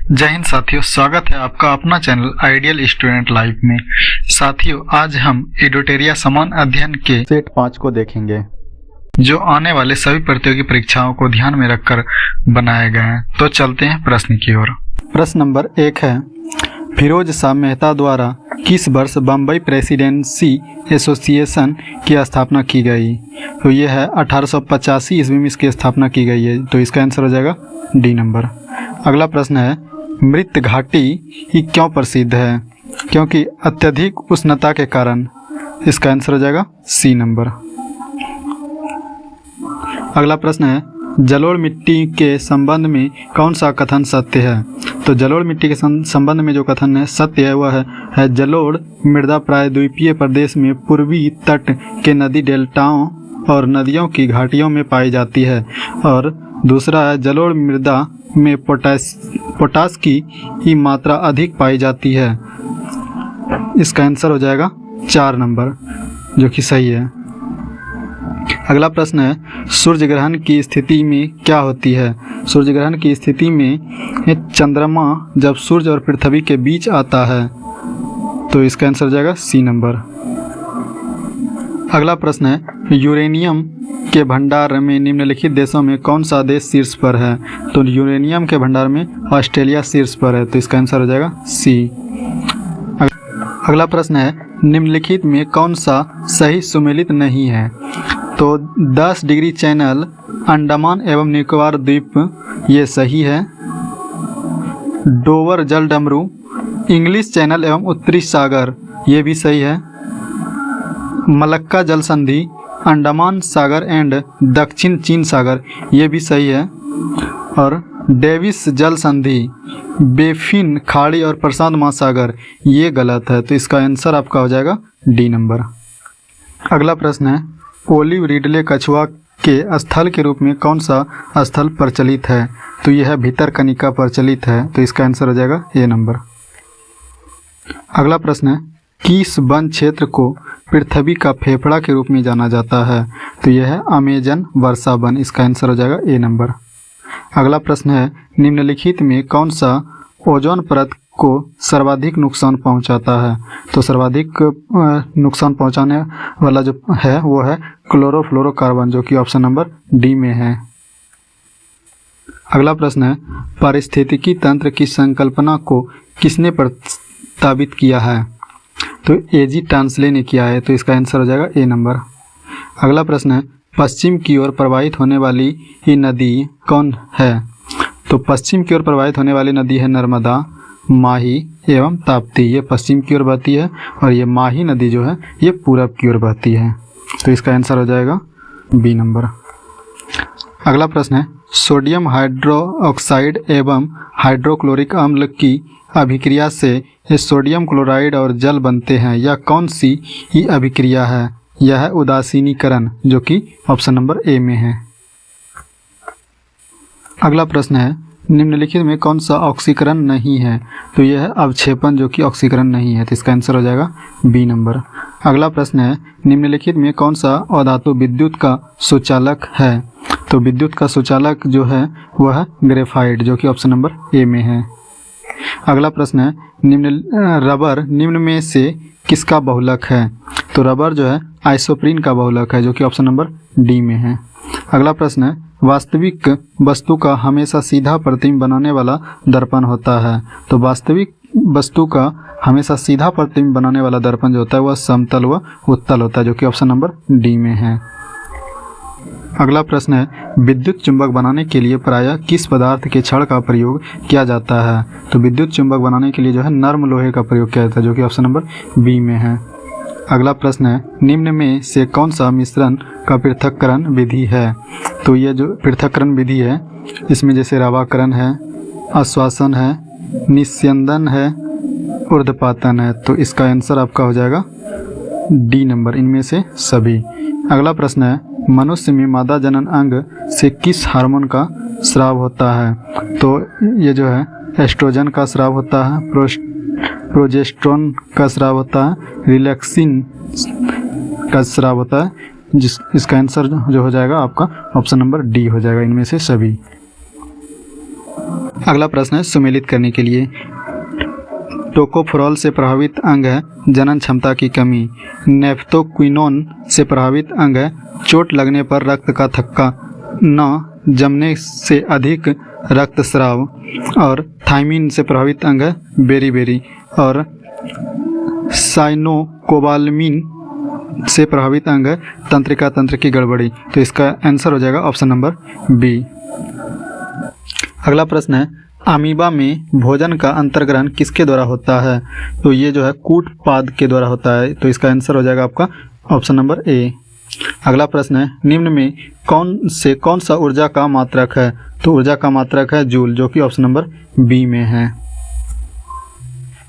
जय हिंद साथियों, स्वागत है आपका अपना चैनल आइडियल स्टूडेंट लाइफ में। साथियों, आज हम एडोटेरिया समान अध्ययन के सेट 5 को देखेंगे जो आने वाले सभी प्रतियोगी परीक्षाओं को ध्यान में रखकर बनाए गए हैं। तो चलते हैं प्रश्न की ओर। प्रश्न नंबर 1 है, फिरोज शाह मेहता द्वारा किस वर्ष बम्बई प्रेसिडेंसी एसोसिएशन की स्थापना की गई? तो यह है 1885 ईस्वी में इसकी स्थापना की गई है। तो इसका आंसर हो जाएगा डी नंबर। अगला प्रश्न है, मृत घाटी ही क्यों प्रसिद्ध है? क्योंकि अत्यधिक उष्णता के कारण। इसका आंसर हो जाएगा सी नंबर। अगला प्रश्न है, जलोढ़ मिट्टी के संबंध में कौन सा कथन सत्य है? तो जलोढ़ मिट्टी के संबंध में जो कथन है सत्य है वह है जलोढ़ मृदा प्रायद्वीपीय प्रदेश में पूर्वी तट के नदी डेल्टाओं और नदियों की घाटियों में पाई जाती है। और दूसरा है, जलोढ़ मृदा में पोटास की ही मात्रा अधिक पाई जाती है। इसका आंसर हो जाएगा 4 नंबर, जो कि सही है। अगला प्रश्न है, सूर्य ग्रहण की स्थिति में क्या होती है? सूर्य ग्रहण की स्थिति में चंद्रमा जब सूर्य और पृथ्वी के बीच आता है। तो इसका आंसर हो जाएगा सी नंबर। अगला प्रश्न है, यूरेनियम के भंडार में निम्नलिखित देशों में कौन सा देश शीर्ष पर है? तो यूरेनियम के भंडार में ऑस्ट्रेलिया शीर्ष पर है। तो इसका आंसर हो जाएगा सी। अगला प्रश्न है, निम्नलिखित में कौन सा सही सुमेलित नहीं है? तो 10 डिग्री चैनल, अंडमान एवं निकोबार द्वीप ये सही है। डोवर जल डमरू, इंग्लिश चैनल एवं उत्तरी सागर ये भी सही है। मलक्का जल संधि, अंडमान सागर एंड दक्षिण चीन सागर ये भी सही है। और डेविस जल संधि, बेफिन खाड़ी और प्रशांत महासागर ये गलत है। तो इसका आंसर आपका हो जाएगा डी नंबर। अगला प्रश्न है, ओलिव रिडले कछुआ के स्थल के रूप में कौन सा स्थल प्रचलित है? तो यह है भितरकनिका प्रचलित है। तो इसका आंसर हो जाएगा ए नंबर। अगला प्रश्न है, किस वन क्षेत्र को पृथ्वी का फेफड़ा के रूप में जाना जाता है? तो यह है अमेजन वर्षा वन। इसका आंसर हो जाएगा ए नंबर। अगला प्रश्न है, निम्नलिखित में कौन सा ओजोन परत को सर्वाधिक नुकसान पहुंचाता है? तो सर्वाधिक नुकसान पहुंचाने वाला जो है वो है क्लोरोफ्लोरोकार्बन, जो कि ऑप्शन नंबर डी में है। अगला प्रश्न है, पारिस्थितिकी तंत्र की संकल्पना को किसने प्रस्तावित किया है? तो एजी टांसले ने किया है। तो इसका आंसर हो जाएगा ए नंबर। अगला प्रश्न है, पश्चिम की ओर प्रवाहित होने वाली ये नदी कौन है? तो पश्चिम की ओर प्रवाहित होने वाली नदी है नर्मदा, माही एवं ताप्ती। ये पश्चिम की ओर बहती है और ये माही नदी जो है ये पूरब की ओर बहती है। तो इसका आंसर हो जाएगा बी नंबर। अगला प्रश्न है, सोडियम हाइड्रोक्साइड एवं हाइड्रोक्लोरिक अम्ल की अभिक्रिया से ये सोडियम क्लोराइड और जल बनते हैं। यह कौन सी ही अभिक्रिया है? यह है उदासीनीकरण, जो कि ऑप्शन नंबर ए में है। अगला प्रश्न है, निम्नलिखित में कौन सा ऑक्सीकरण नहीं है? तो यह है अवक्षेपण, जो कि ऑक्सीकरण नहीं है। तो इसका आंसर हो जाएगा बी नंबर। अगला प्रश्न है, निम्नलिखित में कौन सा अधातु विद्युत का सुचालक है? तो विद्युत का सुचालक जो है वह है ग्रेफाइट, जो कि ऑप्शन नंबर ए में है। अगला प्रश्न है, रबर निम्न में से किसका बहुलक है? तो रबर जो है आइसोप्रीन का बहुलक है, जो कि ऑप्शन नंबर डी में है। अगला प्रश्न है, वास्तविक वस्तु का हमेशा सीधा प्रतिबिंब बनाने वाला दर्पण होता है। तो वास्तविक वस्तु का हमेशा सीधा प्रतिबिंब बनाने वाला दर्पण जो होता है वह समतल व उत्तल होता है, जो कि ऑप्शन नंबर डी में है। अगला प्रश्न है, विद्युत चुंबक बनाने के लिए प्रायः किस पदार्थ के छड़ का प्रयोग किया जाता है? तो विद्युत चुंबक बनाने के लिए जो है नर्म लोहे का प्रयोग किया जाता है, जो कि ऑप्शन नंबर बी में है। अगला प्रश्न है, निम्न में से कौन सा मिश्रण का पृथक्करण विधि है? तो ये जो पृथक्करण विधि है इसमें जैसे रवाकरण है, आश्वासन है, निस्यंदन है, ऊर्ध्वपातन है। तो इसका आंसर आपका हो जाएगा डी नंबर, इनमें से सभी। अगला प्रश्न है, मनुष्य में मादा जनन अंग से किस हार्मोन का स्राव होता है? तो ये जो है एस्ट्रोजन का स्राव होता है, प्रोजेस्टेरोन का स्राव होता है, रिलैक्सिन का स्राव होता है, इसका आंसर जो हो जाएगा आपका ऑप्शन नंबर डी हो जाएगा, इनमें से सभी। अगला प्रश्न है सुमेलित करने के लिए। टोकोफेरोल से प्रभावित अंग है जनन क्षमता की कमी। नेफ्थोक्विनोन से प्रभावित अंग है चोट लगने पर रक्त का थक्का न जमने से अधिक रक्तस्राव। और थायमिन से प्रभावित अंग है बेरीबेरी। और साइनोकोबालमिन से प्रभावित अंग है तंत्रिका तंत्र की गड़बड़ी। तो इसका आंसर हो जाएगा ऑप्शन नंबर बी। अगला प्रश्न है अमीबा में भोजन का अंतर्ग्रहण किसके द्वारा होता है? तो ये जो है कूटपाद के द्वारा होता है। तो इसका आंसर हो जाएगा आपका ऑप्शन नंबर ए। अगला प्रश्न है निम्न में कौन सा ऊर्जा का मात्रक है? तो ऊर्जा का मात्रक है जूल, जो कि ऑप्शन नंबर बी में है।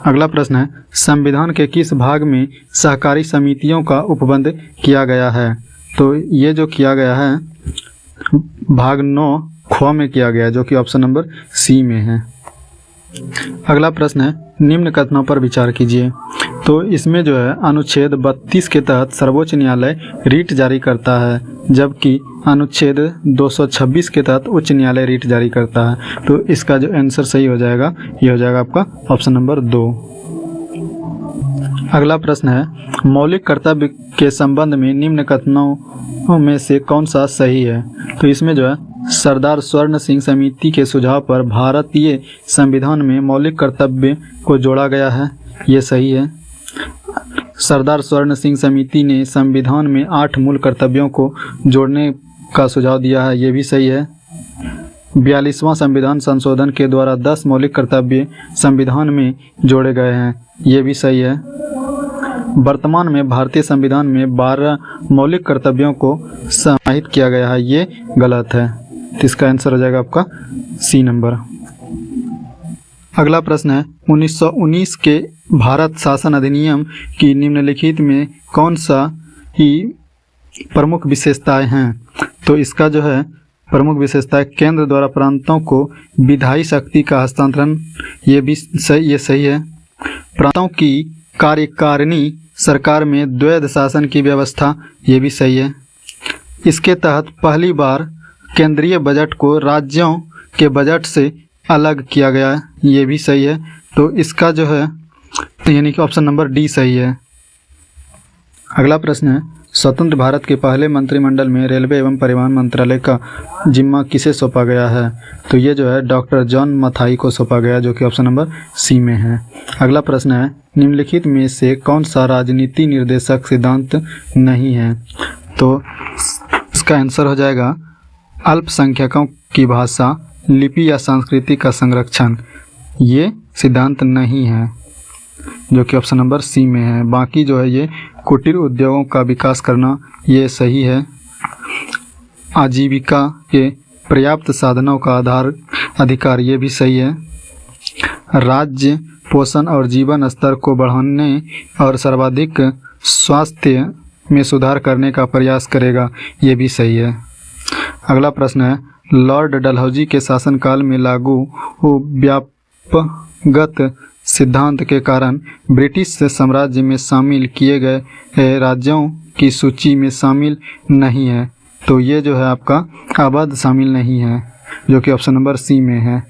अगला प्रश्न है संविधान के किस भाग में सहकारी समितियों का उपबंध किया गया है? तो ये जो किया गया है भाग 9 ख में किया गया है, जो कि ऑप्शन नंबर सी में है। अगला प्रश्न है निम्न कथनों पर विचार कीजिए। तो इसमें जो है अनुच्छेद 32 के तहत सर्वोच्च न्यायालय रीट जारी करता है, जबकि अनुच्छेद 226 के तहत उच्च न्यायालय रीट जारी करता है। तो इसका जो आंसर सही हो जाएगा ये हो जाएगा आपका ऑप्शन नंबर 2। अगला प्रश्न है मौलिक कर्तव्य के संबंध में निम्न कथनों में से कौन सा सही है? तो इसमें जो है सरदार स्वर्ण सिंह समिति के सुझाव पर भारतीय संविधान में मौलिक कर्तव्य को जोड़ा गया है, ये सही है। सरदार स्वर्ण सिंह समिति ने संविधान में 8 मूल कर्तव्यों को जोड़ने का सुझाव दिया है, ये भी सही है। 42वां संविधान संशोधन के द्वारा 10 मौलिक कर्तव्य संविधान में जोड़े गए हैं, ये भी सही है। वर्तमान में भारतीय संविधान में 12 मौलिक कर्तव्यों को समाहित किया गया है, ये गलत है। तो इसका आंसर हो जाएगा आपका सी नंबर। अगला प्रश्न है 1919 के भारत शासन अधिनियम की निम्नलिखित में कौन सा ही प्रमुख विशेषताएं हैं? तो इसका जो है प्रमुख विशेषताएं केंद्र द्वारा प्रांतों को विधायी शक्ति का हस्तांतरण, ये सही है। प्रांतों की कार्यकारिणी सरकार में द्वैध शासन की व्यवस्था, ये भी सही है। इसके तहत पहली बार केंद्रीय बजट को राज्यों के बजट से अलग किया गया है, ये भी सही है। तो इसका जो है यानी कि ऑप्शन नंबर डी सही है। अगला प्रश्न है स्वतंत्र भारत के पहले मंत्रिमंडल में रेलवे एवं परिवहन मंत्रालय का जिम्मा किसे सौंपा गया है? तो ये जो है डॉक्टर जॉन मथाई को सौंपा गया, जो कि ऑप्शन नंबर सी में है। अगला प्रश्न है निम्नलिखित में से कौन सा राजनीति निर्देशक सिद्धांत नहीं है? तो इसका आंसर हो जाएगा अल्पसंख्यकों की भाषा, लिपि या संस्कृति का संरक्षण, ये सिद्धांत नहीं है, जो कि ऑप्शन नंबर सी में है। बाकी जो है ये कुटीर उद्योगों का विकास करना, ये सही है। आजीविका के पर्याप्त साधनों का अधिकार, ये भी सही है। राज्य पोषण और जीवन स्तर को बढ़ाने और सर्वाधिक स्वास्थ्य में सुधार करने का प्रयास करेगा, ये भी सही है। अगला प्रश्न है लॉर्ड डलहौजी के शासनकाल में लागू व्यापकगत सिद्धांत के कारण ब्रिटिश साम्राज्य में शामिल किए गए राज्यों की सूची में शामिल नहीं है। तो ये जो है आपका अवध शामिल नहीं है, जो कि ऑप्शन नंबर सी में है।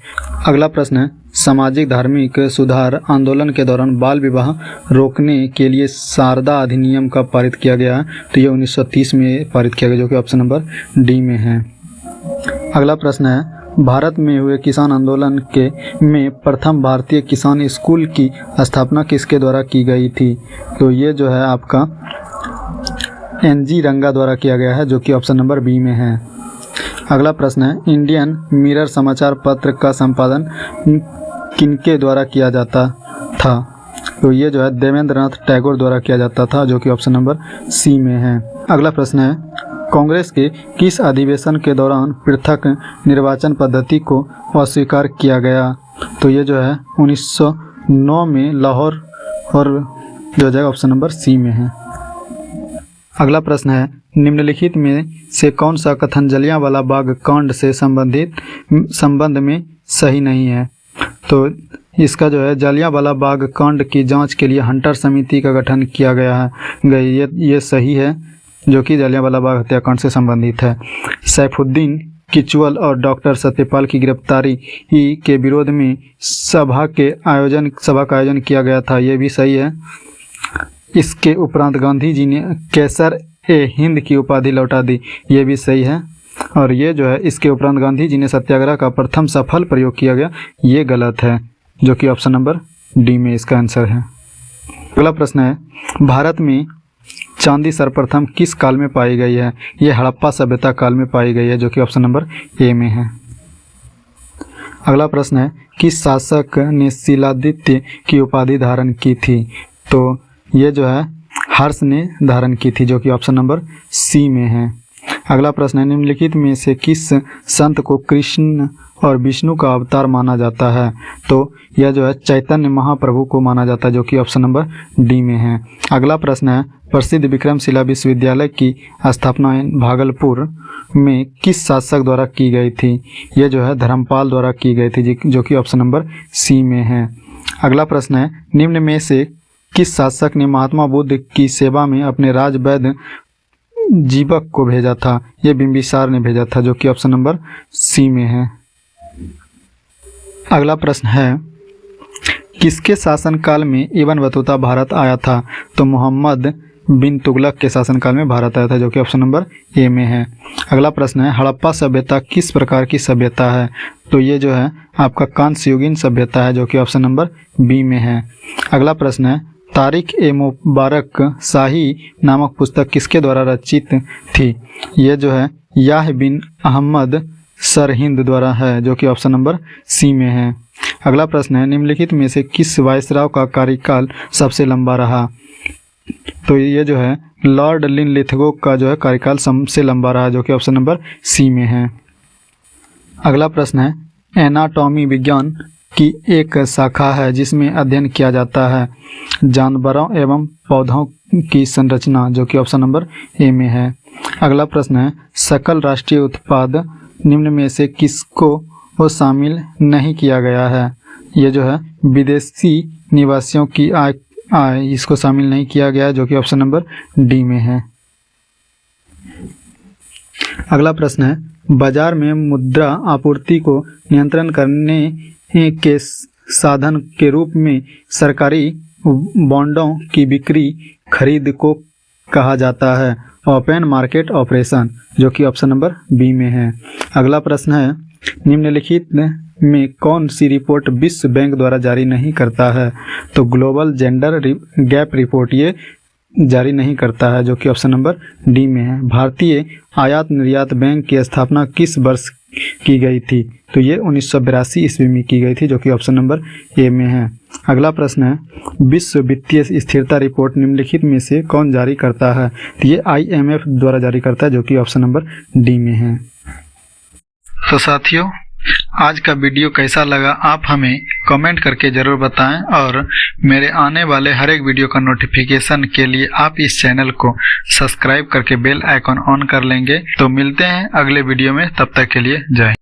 अगला प्रश्न है सामाजिक धार्मिक सुधार आंदोलन के दौरान बाल विवाह रोकने के लिए शारदा अधिनियम का पारित किया गया है। तो ये 1930 में पारित किया गया, जो कि ऑप्शन नंबर डी में है। अगला प्रश्न है भारत में हुए किसान आंदोलन में प्रथम भारतीय किसान स्कूल की स्थापना किसके द्वारा की गई थी? तो ये जो है आपका NG रंगा द्वारा किया गया है, जो कि ऑप्शन नंबर बी में है। अगला प्रश्न है इंडियन मिरर समाचार पत्र का संपादन किनके द्वारा किया जाता था? तो ये जो है देवेंद्रनाथ टैगोर द्वारा किया जाता था, जो कि ऑप्शन नंबर सी में है। अगला प्रश्न है कांग्रेस के किस अधिवेशन के दौरान पृथक निर्वाचन पद्धति को अस्वीकार किया गया? तो ये जो है 1909 में लाहौर, और जो हो जाएगा ऑप्शन नंबर सी में है। अगला प्रश्न है निम्नलिखित में से कौन सा कथन जलियांवाला बाग कांड से संबंध में सही नहीं है? तो इसका जो है जलियांवाला बाग कांड की जांच के लिए हंटर समिति का गठन किया गया है, ये सही है, जो कि जलियांवाला बाग हत्याकांड से संबंधित है। सैफुद्दीन किचुअल और डॉक्टर सत्यपाल की गिरफ्तारी के विरोध में सभा का आयोजन किया गया था, ये भी सही है। इसके उपरांत गांधी जी ने कैसर ए हिंद की उपाधि लौटा दी, ये भी सही है। और ये जो है इसके उपरांत गांधी जी ने सत्याग्रह का प्रथम सफल प्रयोग किया गया, ये गलत है, जो कि ऑप्शन नंबर डी में इसका आंसर है। अगला प्रश्न है, भारत में चांदी सर्वप्रथम किस काल में पाई गई है? ये हड़प्पा सभ्यता काल में पाई गई है, जो कि ऑप्शन नंबर ए में है। अगला प्रश्न है, किस शासक ने शिलादित्य की उपाधि धारण की थी? तो ये जो है हर्ष ने धारण की थी, जो कि ऑप्शन नंबर सी में है। अगला प्रश्न है, निम्नलिखित में से किस संत को कृष्ण और विष्णु का अवतार माना जाता है? तो यह जो है चैतन्य महाप्रभु को माना जाता है, जो कि ऑप्शन नंबर डी में है। अगला प्रश्न है, प्रसिद्ध विक्रमशिला विश्वविद्यालय की स्थापना भागलपुर में किस शासक द्वारा की गई थी? यह जो है धर्मपाल द्वारा की गई थी, जो कि ऑप्शन नंबर सी में है। अगला प्रश्न है, निम्न में से किस शासक ने महात्मा बुद्ध की सेवा में अपने राजवैद्य जीवक को भेजा था? यह बिंबिसार ने भेजा था, जो कि ऑप्शन नंबर सी में है। अगला प्रश्न है, किसके शासनकाल में इब्न बतूता भारत आया था? तो मोहम्मद बिन तुगलक के शासनकाल में भारत आया था, जो कि ऑप्शन नंबर ए में है। अगला प्रश्न है, हड़प्पा सभ्यता किस प्रकार की सभ्यता है? तो ये जो है आपका कांस्ययुगीन सभ्यता है, जो कि ऑप्शन नंबर बी में है। अगला प्रश्न है, तारिक ए मुबारक शाही नामक पुस्तक किसके द्वारा रचित थी? ये जो है याह बिन अहमद सरहिंद द्वारा है, जो कि ऑप्शन नंबर सी में है। अगला प्रश्न है, निम्नलिखित में से किस वायसराय का कार्यकाल सबसे लंबा रहा? तो ये जो है लॉर्ड लिनलिथगो का जो है कार्यकाल सबसे लंबा रहा, जो कि ऑप्शन नंबर सी में है। अगला प्रश्न है, एनाटॉमी विज्ञान की एक शाखा है जिसमें अध्ययन किया जाता है जानवरों एवं पौधों की संरचना, जो कि ऑप्शन नंबर ए में है। अगला प्रश्न है, सकल राष्ट्रीय उत्पाद निम्न में से किसको वो शामिल नहीं किया गया है? ये जो है विदेशी निवासियों की आय इसको शामिल नहीं किया गया है, जो कि ऑप्शन नंबर डी में है। अगला प्रश्न है, बाजार में मुद्रा आपूर्ति को नियंत्रण करने के साधन के रूप में सरकारी बॉन्डों की बिक्री खरीद को कहा जाता है ओपन मार्केट ऑपरेशन, जो कि ऑप्शन नंबर बी में है। अगला प्रश्न है, निम्नलिखित में कौन सी रिपोर्ट विश्व बैंक द्वारा जारी नहीं करता है? तो ग्लोबल जेंडर गैप रिपोर्ट ये जारी नहीं करता है, जो कि ऑप्शन नंबर डी में है। भारतीय आयात निर्यात बैंक की स्थापना किस वर्ष की गई थी? तो ये 1982 ईस्वी में की गई थी, जो कि ऑप्शन नंबर ए में है। अगला प्रश्न है, विश्व वित्तीय स्थिरता रिपोर्ट निम्नलिखित में से कौन जारी करता है? तो ये IMF द्वारा जारी करता है, जो कि ऑप्शन नंबर डी में है। तो साथियों, आज का वीडियो कैसा लगा आप हमें कमेंट करके ज़रूर बताएं, और मेरे आने वाले हर एक वीडियो का नोटिफिकेशन के लिए आप इस चैनल को सब्सक्राइब करके बेल आइकॉन ऑन कर लेंगे। तो मिलते हैं अगले वीडियो में, तब तक के लिए जय हिंद।